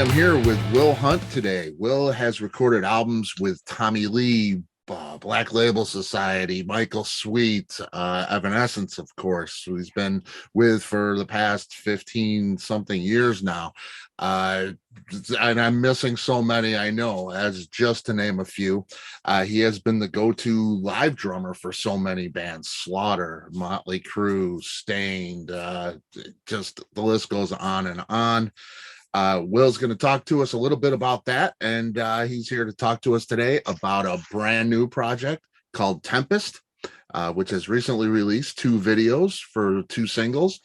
am here with Will Hunt today. Will has recorded albums with Tommy Lee, Black Label Society, Michael Sweet, Evanescence, of course, who he's been with for the past 15 something years now. And I'm missing so many, I know, as just to name a few. He has been the go-to live drummer for so many bands: Slaughter, Motley Crue, Stained, just the list goes on and on. Will's going to talk to us a little bit about that, and he's here to talk to us today about a brand new project called Tempest, which has recently released 2 videos for 2 singles,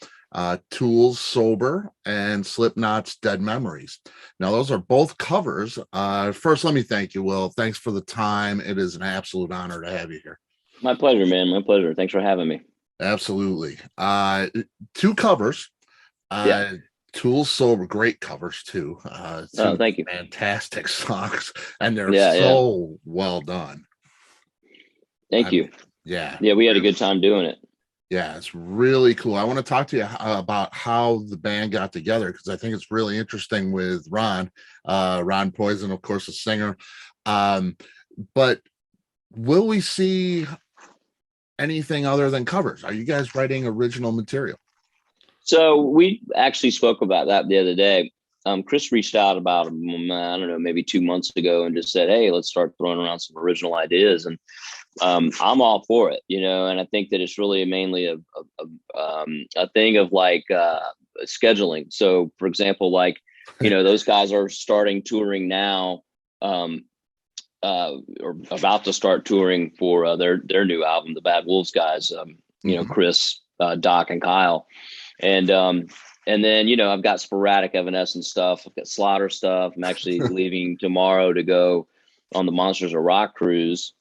Tool's Sober and Slipknot's Dead Memories. Now, those are both covers. First, let me thank you, Will. Thanks for the time. It is an absolute honor to have you here. My pleasure, man. My pleasure. Thanks for having me. Absolutely. 2 covers. Yeah. Tool's Sober, great covers too. Thank you. Fantastic songs, and they're well done. Thank you. Yeah, we had a good time doing it. Yeah, it's really cool. I want to talk to you about how the band got together, because I think it's really interesting with Ron Poison, of course, a singer. But will we see anything other than covers? Are you guys writing original material? So we actually spoke about that the other day. Chris reached out about, I don't know, maybe 2 months ago and just said, hey, let's start throwing around some original ideas. And I'm all for it, and I think that it's really mainly a thing of like scheduling. So, for example, like, those guys are starting touring now, or about to start touring for their new album, the Bad Wolves guys, Chris, Doc, and Kyle. And then, I've got sporadic Evanescence stuff. I've got Slaughter stuff. I'm actually leaving tomorrow to go on the Monsters of Rock cruise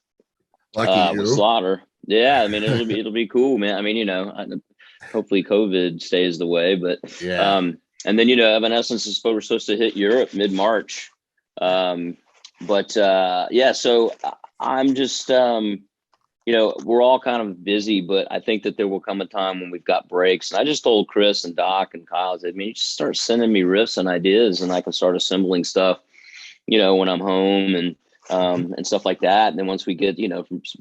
with Slaughter. Yeah, I mean, it'll be cool, man. I mean, hopefully COVID stays the way, but yeah. And then Evanescence we're supposed to hit Europe mid-March. So I'm just we're all kind of busy, but I think that there will come a time when we've got breaks. And I just told Chris and Doc and Kyle, I said, you just start sending me riffs and ideas, and I can start assembling stuff, when I'm home and stuff like that. And then once we get,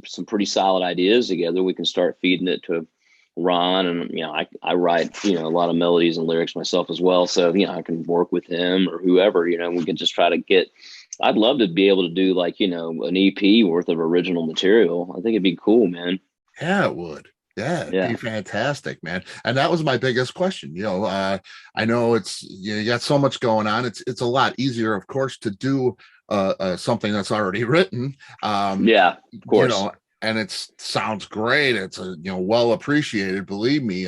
some pretty solid ideas together, we can start feeding it to Ron. And, I write, a lot of melodies and lyrics myself as well. So, I can work with him or whoever, we can just try to I'd love to be able to do like, an EP worth of original material. I think it'd be cool, man. Yeah, it would. Yeah, it'd be fantastic, man. And that was my biggest question. I know it's, you got so much going on. It's a lot easier, of course, to do something that's already written. Of course. And it sounds great. It's well appreciated, believe me.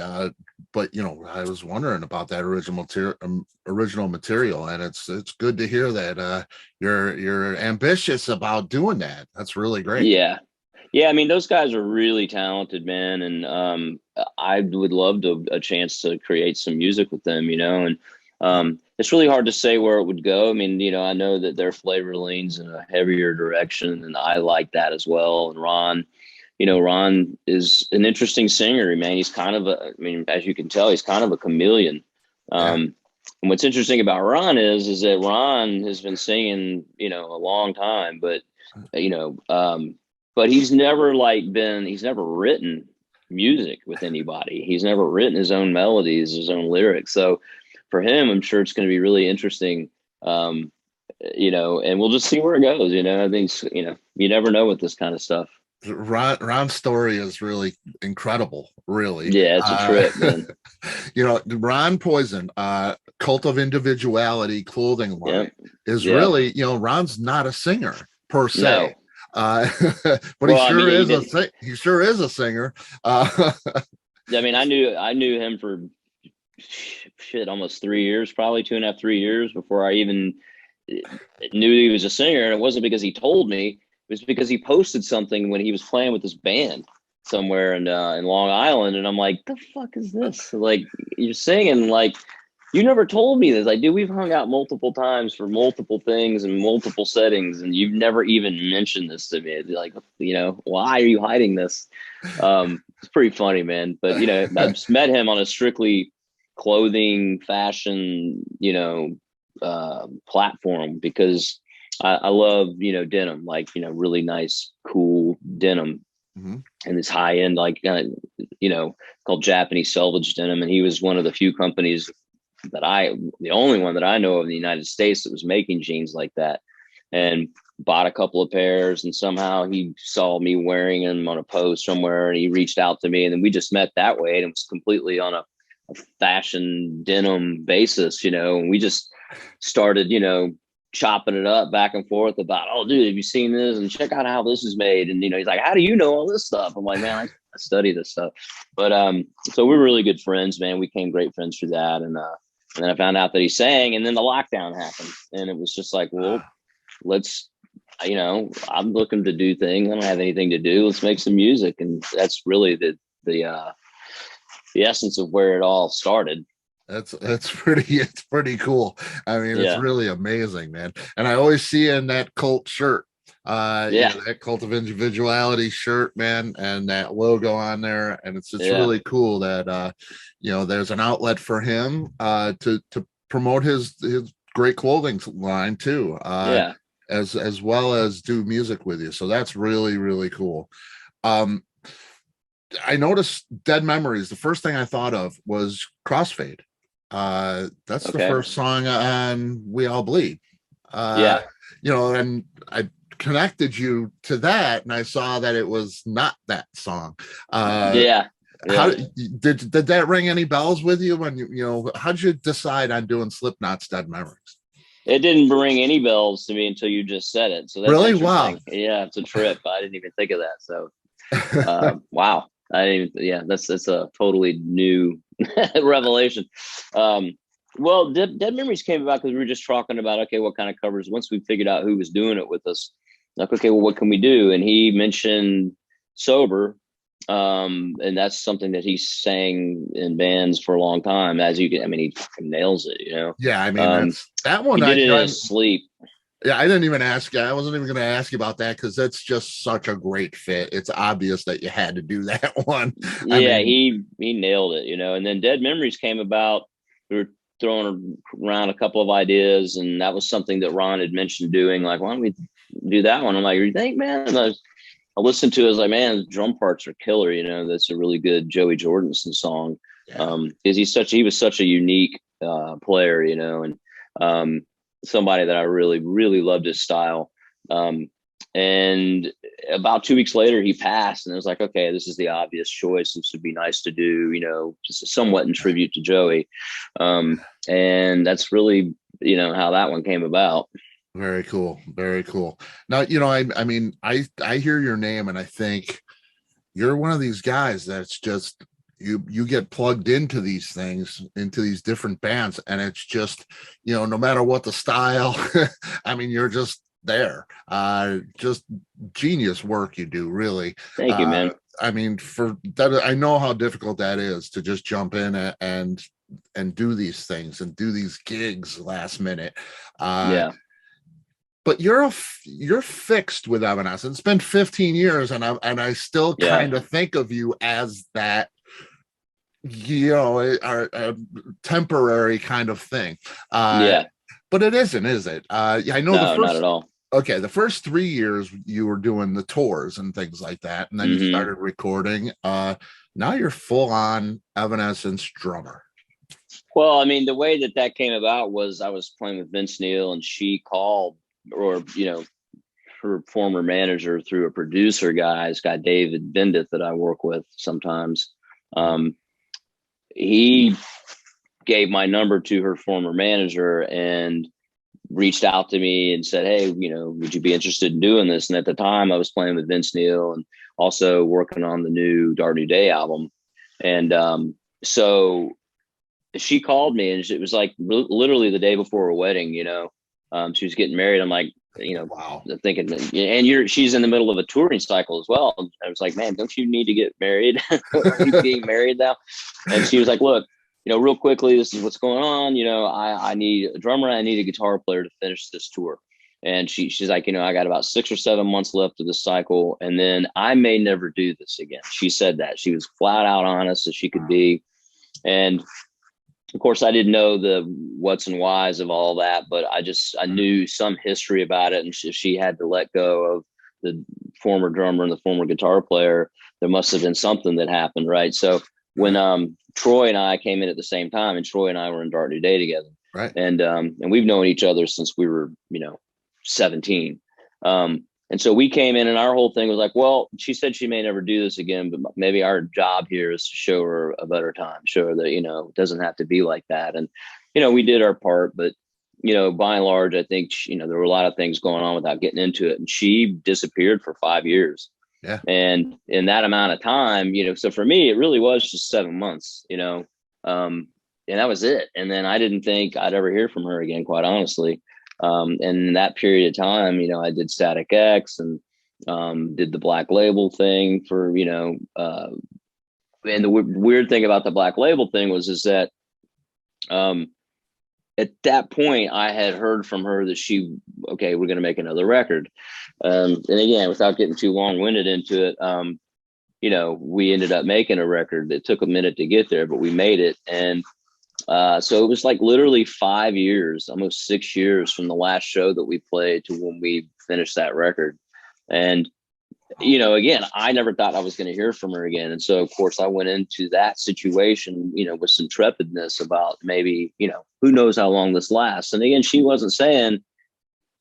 But I was wondering about that original material, and it's good to hear that you're ambitious about doing that. That's really great. Yeah. I mean, those guys are really talented, man, and I would love a chance to create some music with them, and it's really hard to say where it would go. I mean, I know that their flavor leans in a heavier direction, and I like that as well. And Ron is an interesting singer, man. He's kind of as you can tell, he's kind of a chameleon. And what's interesting about Ron is that Ron has been singing, a long time, but he's never he's never written music with anybody. He's never written his own melodies, his own lyrics. So for him, I'm sure it's going to be really interesting. And we'll just see where it goes. I think, you never know with this kind of stuff. Ron's story is really incredible, really. Yeah, it's a trip, man. Ron Poison, Cult of Individuality clothing line is really, Ron's not a singer per se. No. But he sure is a singer. I mean, I knew him for almost 3 years, probably 2.5, 3 years before I even knew he was a singer. And it wasn't because he told me. It was because he posted something when he was playing with his band somewhere in Long Island. And I'm like, the fuck is this? Like, you're singing, like, you never told me this. Like, dude, we've hung out multiple times for multiple things and multiple settings, and you've never even mentioned this to me. Like, why are you hiding this? It's pretty funny, man. But, I've met him on a strictly clothing, fashion, platform, because I love, denim, like, really nice, cool denim, Mm-hmm. and this high end, like, called Japanese selvage denim. And he was one of the few companies the only one that I know of in the United States that was making jeans like that, and bought a couple of pairs. And somehow he saw me wearing them on a post somewhere, and he reached out to me, and then we just met that way. And it was completely on a fashion denim basis, and we just started, chopping it up back and forth about, oh, dude, have you seen this? And check out how this is made. And, he's like, how do you know all this stuff? I'm like, man, I study this stuff. But so we're really good friends, man. We became great friends through that. And then I found out that he sang, and then the lockdown happened. And it was just like, well, let's, I'm looking to do things. I don't have anything to do. Let's make some music. And that's really the essence of where it all started. It's pretty cool. I mean, it's really amazing, man. And I always see in that cult shirt, that Cult of Individuality shirt, man, and that logo on there. And it's really cool that there's an outlet for him to promote his great clothing line too. As well as do music with you. So that's really, really cool. I noticed Dead Memories. The first thing I thought of was Crossfade. That's the first song on We All Bleed. And I connected you to that, and I saw that it was not that song. How did that ring any bells with you when how'd you decide on doing Slipknot's Dead Memories? It didn't ring any bells to me until you just said it. So that's really, wow. Yeah, it's a trip. I didn't even think of that. So wow. That's a totally new revelation. Well, Dead Memories came about because we were just talking about, okay, what kind of covers, once we figured out who was doing it with us, like, okay, well, what can we do? And he mentioned Sober. And that's something that he sang in bands for a long time. As you can, I mean, he fucking nails it, Yeah, I mean, that one he did it in his sleep. Yeah, I didn't even ask you. I wasn't even going to ask you about that because that's just such a great fit. It's obvious that you had to do that one. Yeah, he nailed it, And then Dead Memories came about. We were throwing around a couple of ideas, and that was something that Ron had mentioned doing. Like, why don't we do that one? I'm like, you think, man? And I listened to it. I was like, man, the drum parts are killer. That's a really good Joey Jordison song. Because he was such a unique player, and somebody that I really, really loved his style. And about 2 weeks later, he passed, and I was like, okay, this is the obvious choice. This would be nice to do, just somewhat in tribute to Joey. And that's really, how that one came about. Very cool. Very cool. Now, I mean, I hear your name and I think you're one of these guys that's just, you get plugged into these things, into these different bands, and it's just, no matter what the style, I mean, you're just there. Just genius work you do, really. Thank you, man. I mean, for that, I know how difficult that is to just jump in and do these things and do these gigs last minute. But you're fixed with Evanescence. It's been 15 years, and I still kind of think of you as that, a temporary kind of thing. But it isn't, is it? I know not at all. Okay, the first 3 years you were doing the tours and things like that, and then you started recording. Now you're full on Evanescence drummer. Well, I mean, the way that came about was I was playing with Vince Neil, and she called, or her former manager through a producer guy, this guy David Bendith that I work with sometimes. He gave my number to her former manager and reached out to me and said, hey, would you be interested in doing this? And at the time I was playing with Vince Neil and also working on the new Dark New Day album. And so she called me, and it was like literally the day before her wedding, she was getting married. I'm like, wow. Thinking, and she's in the middle of a touring cycle as well. I was like, man, don't you need to get married? Are you being married now? And she was like, look, real quickly, this is what's going on. I need a drummer. I need a guitar player to finish this tour. And she's like, I got about 6 or 7 months left of this cycle, and then I may never do this again. She said that. She was flat out honest as she could be. And of course, I didn't know the what's and whys of all that, but I knew some history about it. And she had to let go of the former drummer and the former guitar player. There must have been something that happened, right? So when Troy and I came in at the same time, and Troy and I were in Dark New Day together, Right. And we've known each other since we were 17. And so we came in, and our whole thing was like, well, she said she may never do this again, but maybe our job here is to show her a better time, show her that, it doesn't have to be like that. And, we did our part, but, by and large, I think, there were a lot of things going on without getting into it. And she disappeared for 5 years. Yeah. And in that amount of time, so for me, it really was just 7 months, and that was it. And then I didn't think I'd ever hear from her again, quite honestly. And in that period of time, I did Static X and did the Black Label thing for, and the weird thing about the Black Label thing is that at that point I had heard from her that we're going to make another record. And again, without getting too long winded into it, we ended up making a record. It took a minute to get there, but we made it. And so it was like literally 5 years, almost 6 years from the last show that we played to when we finished that record. And, again, I never thought I was going to hear from her again. And so, of course, I went into that situation, with some trepidness about maybe, who knows how long this lasts. And again, she wasn't saying,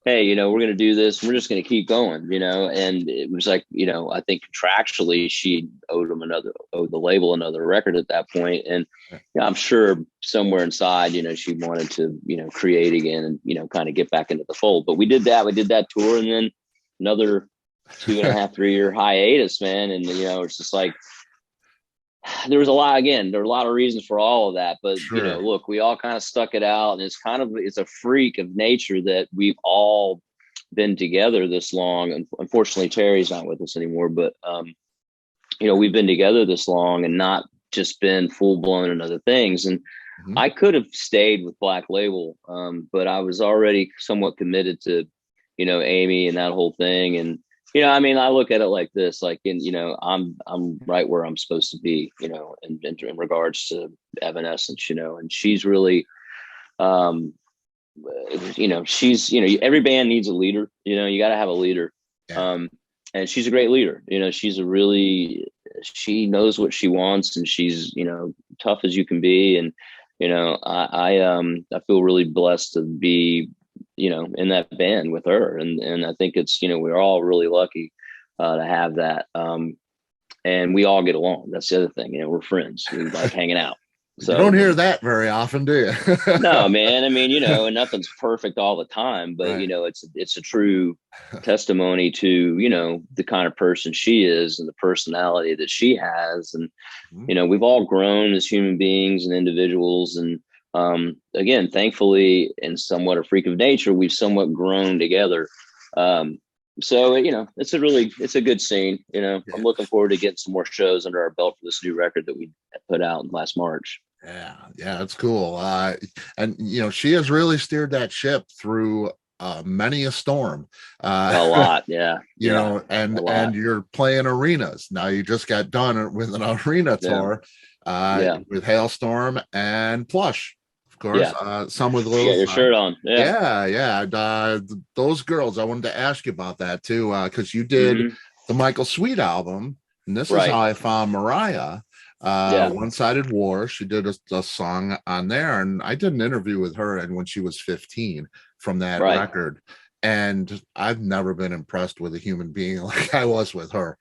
hey, we're going to do this. We're just going to keep going, and it was like, I think contractually she owed the label another record at that point. And I'm sure somewhere inside, she wanted to, create again and, kind of get back into the fold. But we did that tour, and then another 2.5, 3 year hiatus, man. And, it's just like, there were a lot of reasons for all of that, but Sure. look, we all kind of stuck it out, and it's a freak of nature that we've all been together this long. And unfortunately, Terry's not with us anymore, but we've been together this long and not just been full blown in other things. And I could have stayed with Black Label, but I was already somewhat committed to, Amy and that whole thing. And I look at it like this, like I'm right where I'm supposed to be, in regards to Evanescence, and she's really, she's, every band needs a leader, you got to have a leader. Yeah. And she's a great leader, she knows what she wants, and she's, tough as you can be. And, I feel really blessed to be, in that band with her. And I think it's, we're all really lucky to have that. And we all get along. That's the other thing. We're friends. We like hanging out. So you don't hear that very often, do you? No, man. I mean, and nothing's perfect all the time, but Right. it's a true testimony to, the kind of person she is and the personality that she has. And, we've all grown as human beings and individuals. And, again, thankfully, and somewhat a freak of nature, we've somewhat grown together. So, it's a good scene. I'm looking forward to getting some more shows under our belt for this new record that we put out last March. Yeah, that's cool. And she has really steered that ship through many a storm. A lot, yeah. And you're playing arenas now. You just got done with an arena tour with Hailstorm and Plush. Of course, some with little. You got your shirt on. Yeah. Those girls. I wanted to ask you about that too, because you did the Michael Sweet album, and this is how I found Mariah. One-Sided War. She did a song on there, and I did an interview with her, and when she was 15 from that record, and I've never been impressed with a human being like I was with her.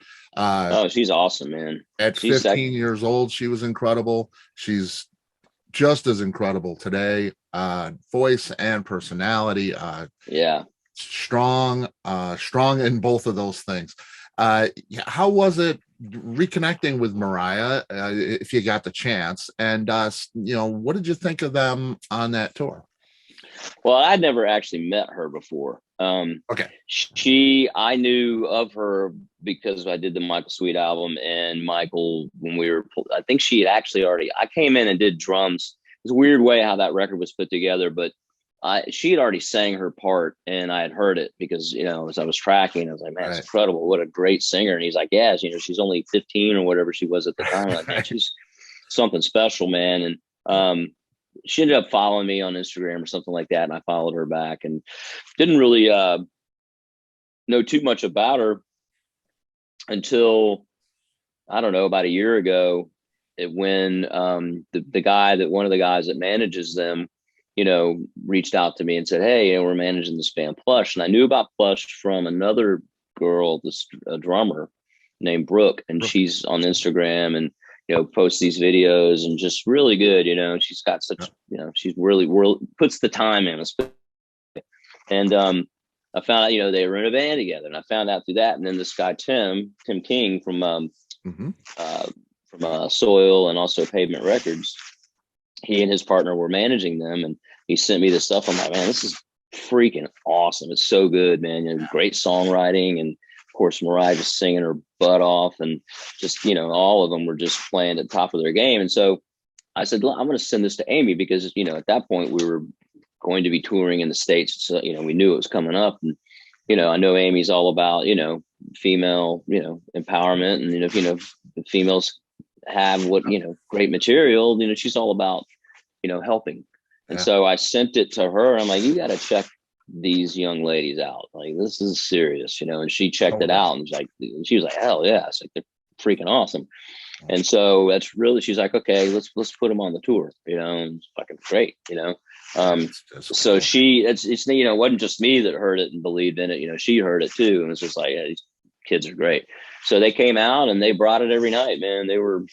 She's awesome, man. At 15 years old, she was incredible. She's just as incredible today, voice and personality. Strong in both of those things. How was it reconnecting with Mariah, if you got the chance? And what did you think of them on that tour? Well, I'd never actually met her before. I knew of her because I did the Michael Sweet album, and Michael, when I think she had actually I came in and did drums. It's a weird way how that record was put together, but she had already sang her part, and I had heard it because, as I was tracking, I was like, man, it's incredible. What a great singer. And he's like, yeah, she's only 15 or whatever she was at the time. Like, man, she's something special, man. And, she ended up following me on Instagram or something like that, and I followed her back, and didn't really know too much about her until, I don't know, about a year ago, when one of the guys that manages them, reached out to me and said, hey, we're managing this band Plush. And I knew about Plush from another girl, a drummer named Brooke, and she's on Instagram and, posts these videos and just really good. She's got such, she's really puts the time in. And I found out, they were in a band together, and I found out through that. And then this guy, Tim King from Soil and also Pavement Records, he and his partner were managing them, and he sent me this stuff. I'm like, man, this is freaking awesome. It's so good, man. Great songwriting. And of course, Mariah just singing her butt off, and just, all of them were just playing at the top of their game. And so I said, I'm going to send this to Amy, because, at that point we were going to be touring in the States. So, we knew it was coming up, and, I know Amy's all about, female, empowerment. And, if females have what, great material, she's all about, helping. And so I sent it to her. I'm like, you got to check these young ladies out. Like, this is serious, and she checked it out, and she was like, hell yeah. It's like, they're freaking awesome. And so that's really, she's like, okay, let's put them on the tour, and it's fucking great, so cool. It's it wasn't just me that heard it and believed in it, she heard it too. And it's just like, yeah, these kids are great. So they came out and they brought it every night, man. They were,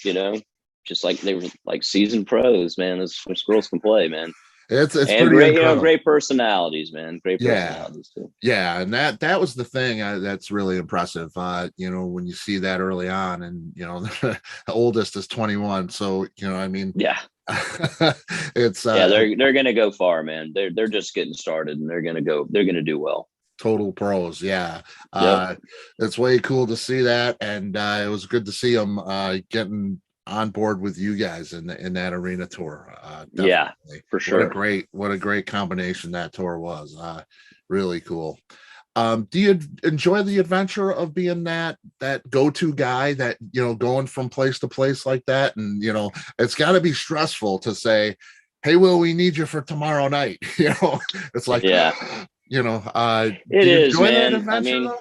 just like, they were like seasoned pros, man. Those girls can play, man. It's and pretty great, incredible. Great personalities, man. Great personalities too. Yeah, and that was the thing that's really impressive. When you see that early on, and the oldest is 21, so I mean, yeah, it's they're gonna go far, man. They're just getting started, and they're gonna do well. Total pros, yeah. Yep. It's way cool to see that, and it was good to see them getting on board with you guys in that arena tour. Yeah, for sure. What a great combination that tour was. Really cool. Do you enjoy the adventure of being that go-to guy, that going from place to place like that? And it's got to be stressful to say, hey, Will, we need you for tomorrow night. It's like, yeah. It is, man. I mean,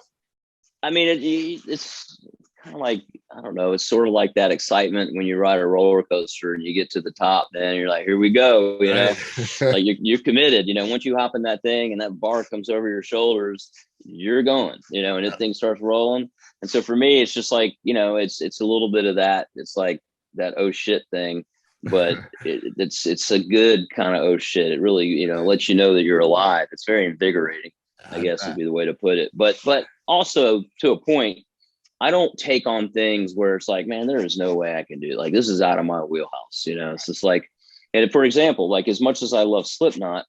it's kind of like, I don't know, it's sort of like that excitement when you ride a roller coaster and you get to the top, man, you're like, here we go, like you're committed, once you hop in that thing and that bar comes over your shoulders, you're going, and the thing starts rolling. And so for me, it's just like, it's a little bit of that. It's like that oh shit thing, but it's a good kind of oh shit. It really, lets you know that you're alive. It's very invigorating, I guess would be the way to put it. But also, to a point, I don't take on things where it's like, man, there is no way I can do it. Like, this is out of my wheelhouse. It's just like, and for example, like, as much as I love Slipknot,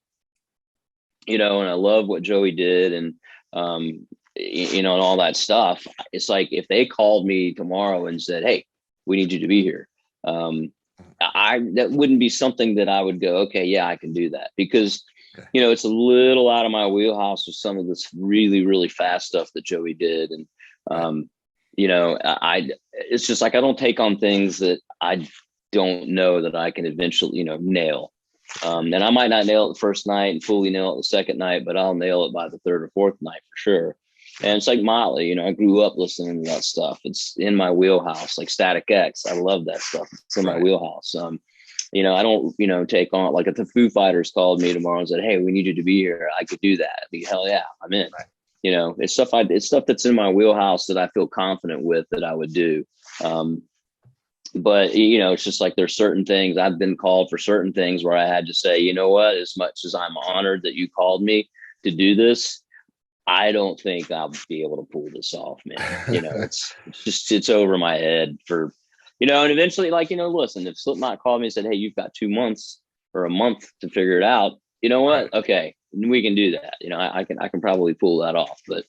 and I love what Joey did, and and all that stuff, it's like, if they called me tomorrow and said, hey, we need you to be here, that wouldn't be something that I would go, okay, yeah, I can do that, because it's a little out of my wheelhouse with some of this really, really fast stuff that Joey did. And it's just like, I don't take on things that I don't know that I can eventually, nail. And I might not nail it the first night and fully nail it the second night, but I'll nail it by the third or fourth night for sure. And it's like Motley, I grew up listening to that stuff. It's in my wheelhouse, like Static X. I love that stuff. It's in my wheelhouse. I don't, take on, like, if the Foo Fighters called me tomorrow and said, hey, we need you to be here, I could do that. I'd be, hell yeah, I'm in. Right. It's stuff that's in my wheelhouse that I feel confident with that I would do. But it's just like, there's certain things I've been called for, certain things where I had to say, you know what, as much as I'm honored that you called me to do this, I don't think I'll be able to pull this off, man. It's over my head for, and eventually, like, listen, if Slipknot called me and said, hey, you've got 2 months or a month to figure it out, you know what? Okay, we can do that. I can probably pull that off, but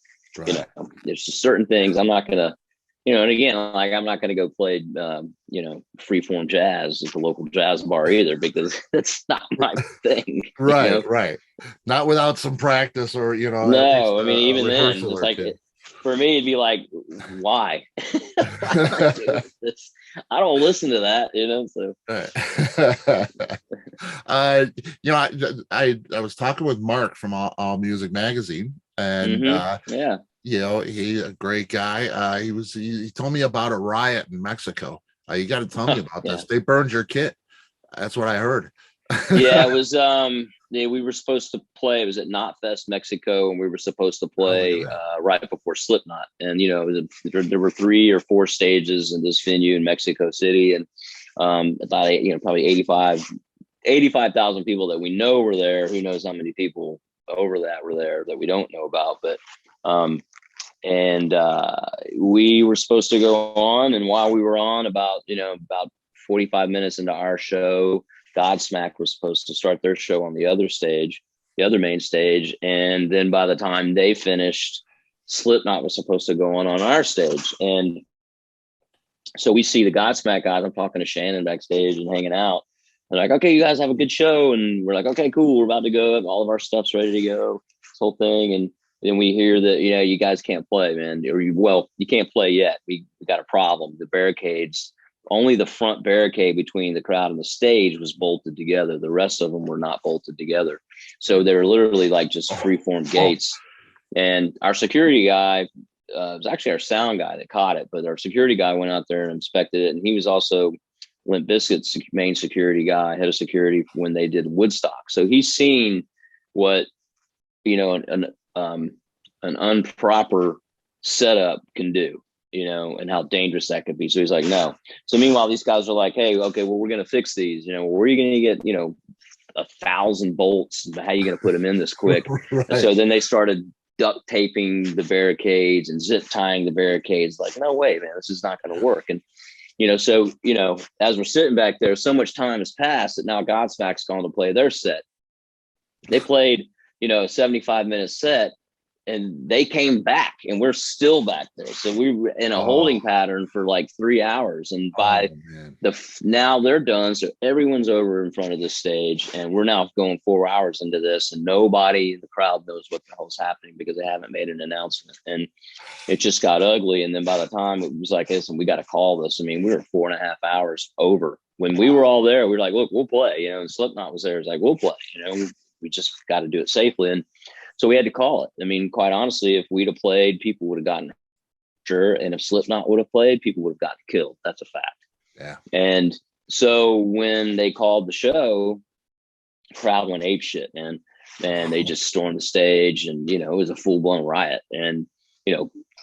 there's just certain things I'm not gonna, and again, like, I'm not gonna go play, freeform jazz at the local jazz bar either, because that's not my thing. Right. Not without some practice, or no, I mean, even then, it's like, for me, it'd be like, why? I don't listen to that, so. You know, I was talking with Mark from All Music Magazine, and Yeah. you know, he a great guy. He told me about a riot in Mexico. You got to tell me about Yeah. this. They burned your kit. That's what I heard. Yeah, it was yeah, we were supposed to play. It was at Knotfest, Mexico, and we were supposed to Oh, look play at that. right before Slipknot. And you know, there were 3 or 4 stages in this venue in Mexico City, and about probably 85,000 people that we know were there. Who knows how many people over that were there that we don't know about? But and we were supposed to go on, and while we were on, about 45 minutes into our show, Godsmack was supposed to start their show on the other stage, the other main stage, and then by the time they finished, Slipknot was supposed to go on our stage. And so we see the Godsmack guys. I'm talking to Shannon backstage and hanging out. They're like, "Okay, you guys have a good show," and we're like, "Okay, cool. We're about to go. All of our stuff's ready to go. This whole thing." And then we hear that, you guys can't play, man. Or you can't play yet. We got a problem. The barricades, only the front barricade between the crowd and the stage was bolted together. The rest of them were not bolted together. So they were literally like just free-form gates. And our security guy, it was actually our sound guy that caught it, but our security guy went out there and inspected it. And he was also Limp Bizkit's main security guy, head of security when they did Woodstock. So he's seen what, an improper setup can do, and how dangerous that could be. So he's like, no. So meanwhile, these guys are like, hey, okay, well, we're going to fix these. Where are you going to get, 1,000 bolts? How are you going to put them in this quick? Right. So then they started duct taping the barricades and zip tying the barricades. Like, no way, man, this is not going to work. And, so, as we're sitting back there, so much time has passed that now Godsmack's going to play their set. They played, a 75-minute set, and they came back, and we're still back there. So we were in a holding pattern for like 3 hours. And by now they're done. So everyone's over in front of this stage, and we're now going 4 hours into this, and nobody in the crowd knows what the hell's happening because they haven't made an announcement. And it just got ugly. And then by the time it was like, listen, we got to call this. I mean, we were 4.5 hours over. When we were all there, we were like, look, we'll play, and Slipknot was there. It's like, we'll play, we just got to do it safely. And so we had to call it. I mean, quite honestly, if we'd have played, people would have gotten hurt. And if Slipknot would have played, people would have gotten killed. That's a fact. Yeah. And so when they called the show, crowd went ape shit, man. And they just stormed the stage, and, it was a full blown riot. And,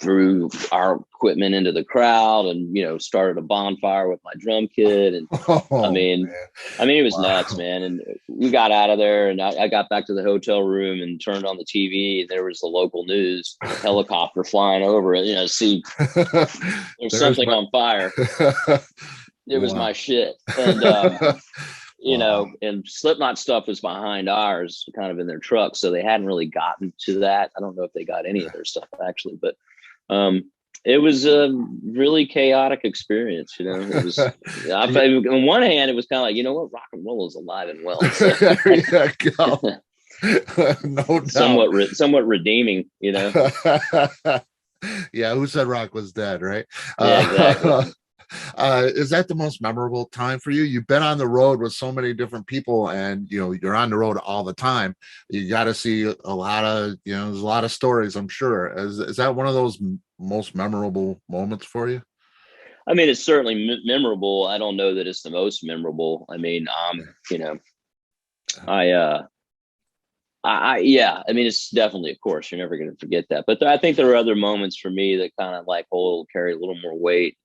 threw our equipment into the crowd, and, started a bonfire with my drum kit. And I mean, it was nuts, man. And we got out of there, and I got back to the hotel room and turned on the TV, and there was the local news helicopter flying over it, see, there's something on fire. It was my shit. And, and Slipknot stuff was behind ours, kind of in their truck. So they hadn't really gotten to that. I don't know if they got any of their stuff actually, but it was a really chaotic experience. It was, on one hand, it was kind of like, what, rock and roll is alive and well. So. There you go. No doubt. Somewhat redeeming, Yeah, who said rock was dead, right? Yeah, exactly. Is that the most memorable time for you? You've been on the road with so many different people, and you're on the road all the time. You got to see a lot of there's a lot of stories, I'm sure. Is that one of those most memorable moments for you? I mean, it's certainly memorable. I don't know that it's the most memorable. I mean, yeah, I mean, it's definitely, of course, you're never going to forget that. But I think there are other moments for me that kind of like carry a little more weight,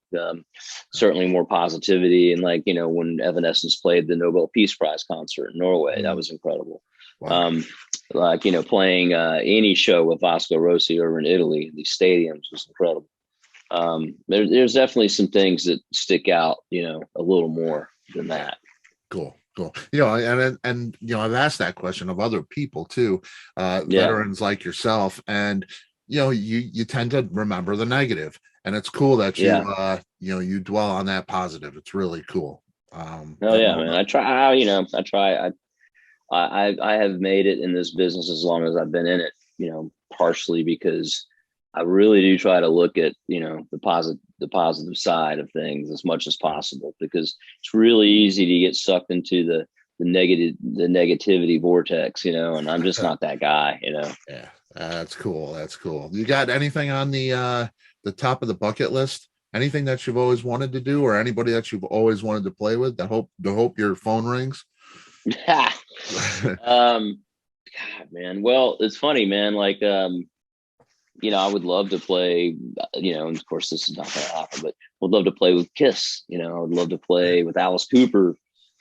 certainly more positivity. And like, when Evanescence played the Nobel Peace Prize concert in Norway, that was incredible. Wow. Like, playing any show with Vasco Rossi over in Italy, these stadiums was incredible. There's definitely some things that stick out, a little more than that. Cool. And I've asked that question of other people too, veterans like yourself, and you tend to remember the negative, and it's cool that you dwell on that positive. It's really cool. Man, I try. I have made it in this business as long as I've been in it. Partially because I really do try to look at the positive side of things as much as possible, because it's really easy to get sucked into the negativity vortex, and I'm just not that guy. Yeah, that's cool. That's cool. You got anything on the top of the bucket list? Anything that you've always wanted to do, or anybody that you've always wanted to play with? To hope your phone rings. God, man. Well, it's funny, man. Like, I would love to play, and of course this is not going to happen, but would love to play with Kiss. I would love to play with Alice Cooper.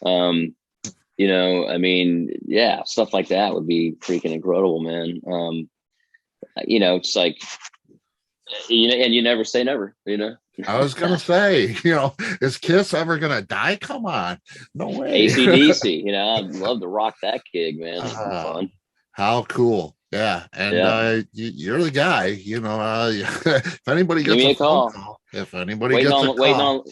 I mean, yeah, stuff like that would be freaking incredible, man. It's like, and you never say never, I was gonna say, is Kiss ever gonna die? Come on, no way. AC/DC, I'd love to rock that gig, man. That'd be fun. How cool. Yeah. And Yeah. you're the guy, if anybody gets Give me a a call. phone call, if anybody waiting gets on a waiting call, on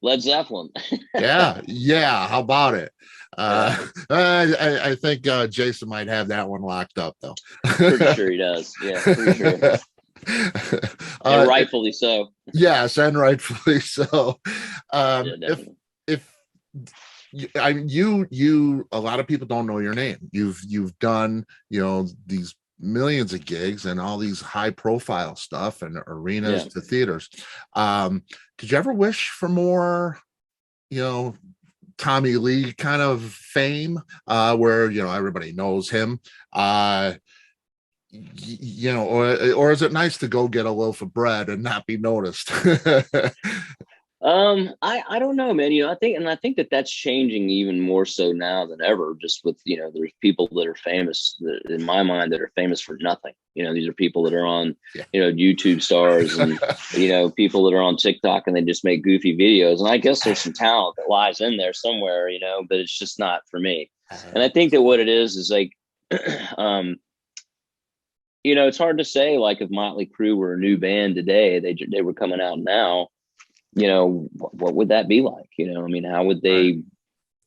Led Zeppelin. yeah. How about it? I think Jason might have that one locked up though. Pretty sure he does. Yeah, pretty sure. And rightfully so. Yes, and rightfully so. Yeah, if you a lot of people don't know your name. You've done these millions of gigs and all these high profile stuff and arenas to theaters. Did you ever wish for more Tommy Lee kind of fame, where everybody knows him, or is it nice to go get a loaf of bread and not be noticed? I don't know, man. I think that that's changing even more so now than ever. Just with there's people that are famous in my mind that are famous for nothing. These are people that are on YouTube stars and people that are on TikTok and they just make goofy videos. And I guess there's some talent that lies in there somewhere, but it's just not for me. And I think that what it is like, it's hard to say. Like if Motley Crue were a new band today, they were coming out now. What would that be like? I mean, how would they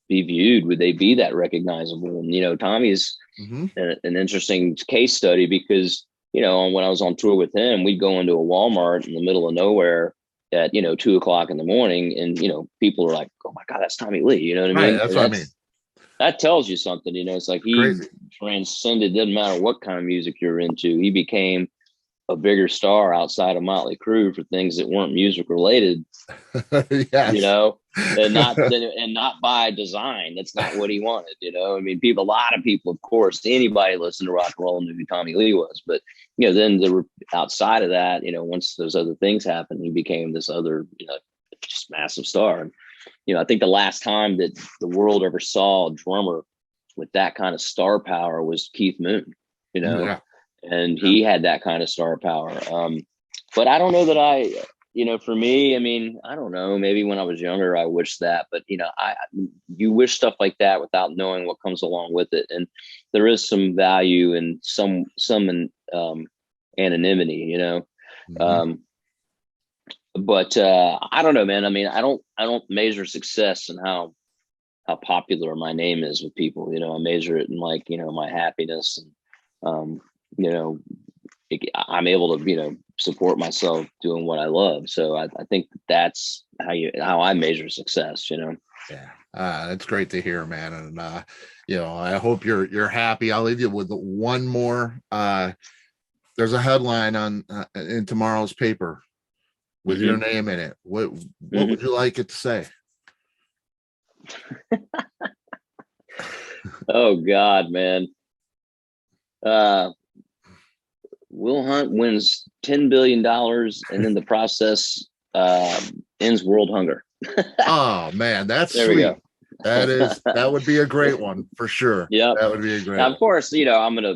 be viewed? Would they be that recognizable? And Tommy's an interesting case study because when I was on tour with him, we'd go into a Walmart in the middle of nowhere at 2:00 in the morning, and people are like, "Oh my God, that's Tommy Lee!" You know what I mean? That's what I mean. That tells you something. It's like he transcended. Doesn't matter what kind of music you're into. He became a bigger star outside of Motley Crue for things that weren't music related. Yes. And not by design. That's not what he wanted. I mean, a lot of people, of course, anybody listening to rock and roll knew who Tommy Lee was, but then there were outside of that, once those other things happened, he became this other, just massive star. And, I think the last time that the world ever saw a drummer with that kind of star power was Keith Moon, and he had that kind of star power. But I don't know that for me, I mean, I don't know, maybe when I was younger, I wished that, but you wish stuff like that without knowing what comes along with it. And there is some value in some anonymity, but I don't know, man. I mean, I don't measure success in how popular my name is with people. I measure it in like, my happiness and, I'm able to, support myself doing what I love. So I think that's how I measure success, Yeah. That's great to hear, man. And, I hope you're happy. I'll leave you with one more. There's a headline in tomorrow's paper with your name in it. What would you like it to say? Oh God, man. Will Hunt wins $10 billion and in the process ends world hunger. Oh man, that's there sweet. We go. That would be a great one for sure. Yeah, that would be a great now, of course, I'm gonna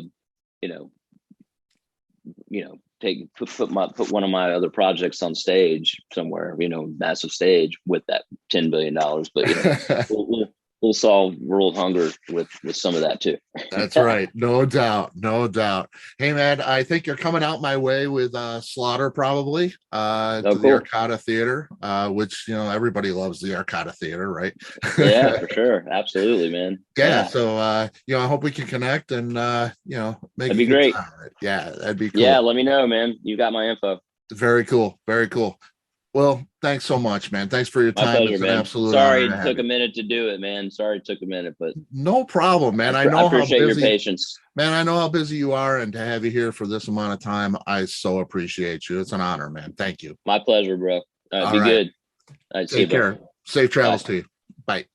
put one of my other projects on stage somewhere, massive stage with that $10 billion, but we'll solve world hunger with some of that too. That's right. No doubt. Hey man, I think you're coming out my way with Slaughter probably to the Arcata Theater, which everybody loves the Arcata Theater, right? Yeah, for sure. Absolutely, man. Yeah. So I hope we can connect and make that'd be great. Yeah, that'd be cool. Yeah, let me know, man. You got my info. Very cool. Well, thanks so much, man. Thanks for your My time. pleasure, It's an man. absolute honor Sorry to it have took you. a minute to do it, man. Sorry it took a minute, but No problem, man. I I know how appreciate your busy, patience. man. I know how busy you are, and to have you here for this amount of time, I so appreciate you. It's an honor, man. Thank you. My pleasure, bro. All right, All be right. good. All right, see you, Take bro. care. Safe Bye. travels to you. Bye.